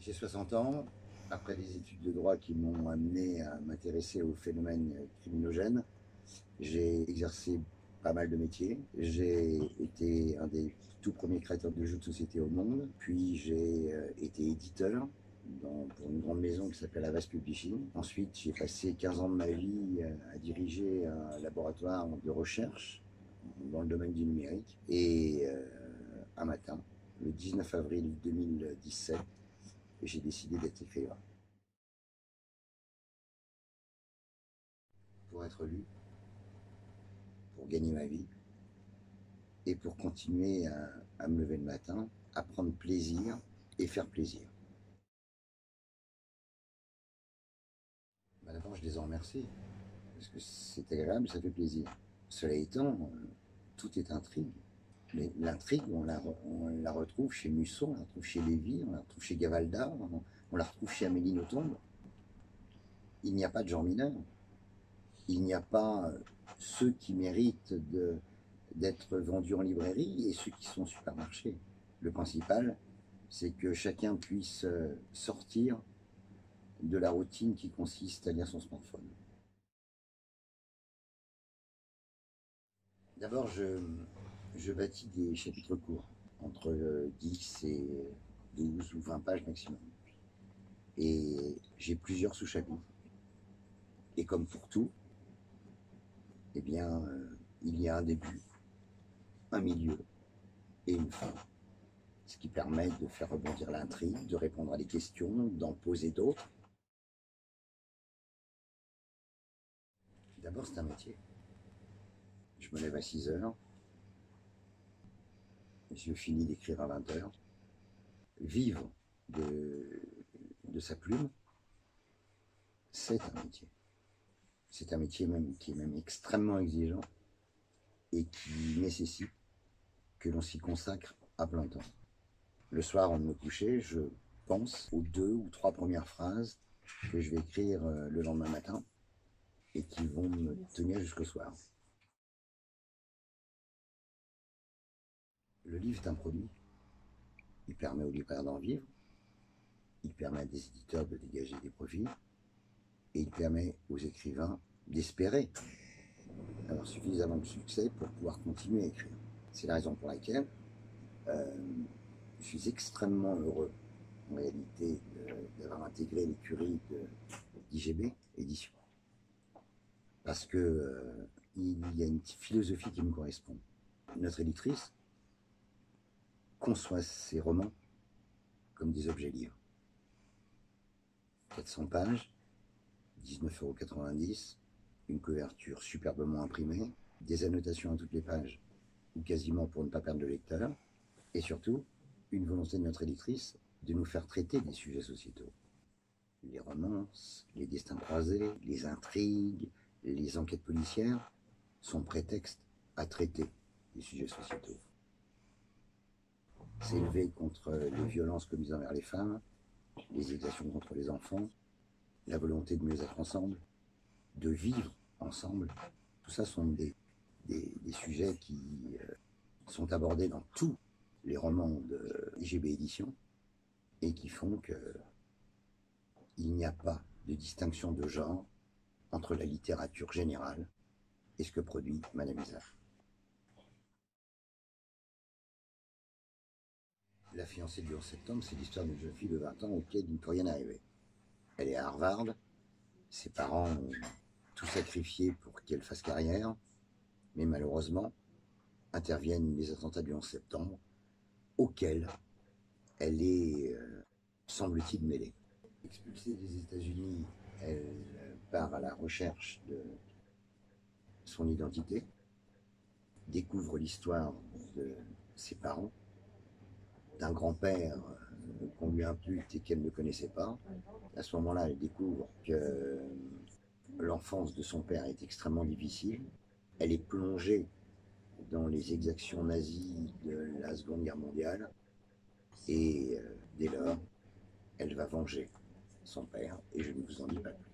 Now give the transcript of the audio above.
J'ai 60 ans, après des études de droit qui m'ont amené à m'intéresser aux phénomènes criminogènes. J'ai exercé pas mal de métiers. J'ai été un des tout premiers créateurs de jeux de société au monde. Puis j'ai été éditeur pour une grande maison qui s'appelle Havas Publishing. Ensuite, j'ai passé 15 ans de ma vie à diriger un laboratoire de recherche dans le domaine du numérique. Et un matin, le 19 avril 2017, j'ai décidé d'être écrivain. Pour être lu, pour gagner ma vie et pour continuer à me lever le matin, à prendre plaisir et faire plaisir. D'abord, je les en remercie parce que c'est agréable, ça fait plaisir. Cela étant, tout est intrigue. Mais l'intrigue, on la retrouve chez Musso, on la retrouve chez Lévy, on la retrouve chez Gavaldar, on la retrouve chez Amélie Nothomb. Il n'y a pas de genre mineur. Il n'y a pas ceux qui méritent d'être vendus en librairie et ceux qui sont au supermarché. Le principal, c'est que chacun puisse sortir de la routine qui consiste à lire son smartphone. D'abord, je bâtis des chapitres courts, entre 10 et 12 ou 20 pages maximum. Et j'ai plusieurs sous-chapitres. Et comme pour tout, eh bien, il y a un début, un milieu et une fin. Ce qui permet de faire rebondir l'intrigue, de répondre à des questions, d'en poser d'autres. D'abord, c'est un métier. Je me lève à 6 heures, je finis d'écrire à 20 heures. Vivre de sa plume, c'est un métier. C'est un métier même qui est même extrêmement exigeant et qui nécessite que l'on s'y consacre à plein temps. Le soir, avant de me coucher, je pense aux 2 ou 3 premières phrases que je vais écrire le lendemain matin et qui vont me tenir jusqu'au soir. Le livre est un produit. Il permet aux libraires d'en vivre, il permet à des éditeurs de dégager des profits et il permet aux écrivains d'espérer avoir suffisamment de succès pour pouvoir continuer à écrire. C'est la raison pour laquelle je suis extrêmement heureux en réalité d'avoir intégré l'écurie d'IGB Édition. Parce que il y a une philosophie qui me correspond. Notre éditrice conçoit ses romans comme des objets livres. 400 pages, 19,90 €, une couverture superbement imprimée, des annotations à toutes les pages, ou quasiment pour ne pas perdre le lecteur, et surtout, une volonté de notre éditrice de nous faire traiter des sujets sociétaux. Les romances, les destins croisés, les intrigues, les enquêtes policières sont prétextes à traiter des sujets sociétaux. S'élever contre les violences commises envers les femmes, les exactions contre les enfants, la volonté de mieux être ensemble, de vivre ensemble, tout ça sont des sujets qui sont abordés dans tous les romans de IGB Édition et qui font qu'il n'y a pas de distinction de genre entre la littérature générale et ce que produit Madame Isard. La fiancée du 11 septembre, c'est l'histoire d'une jeune fille de 20 ans auquel il ne peut rien arriver. Elle est à Harvard, ses parents ont tout sacrifié pour qu'elle fasse carrière, mais malheureusement, interviennent les attentats du 11 septembre, auxquels elle est, semble-t-il, mêlée. Expulsée des États-Unis, elle part à la recherche de son identité, découvre l'histoire de ses parents, d'un grand-père qu'on lui impute et qu'elle ne connaissait pas. À ce moment-là, elle découvre que l'enfance de son père est extrêmement difficile. Elle est plongée dans les exactions nazies de la Seconde Guerre mondiale et dès lors, elle va venger son père et je ne vous en dis pas plus.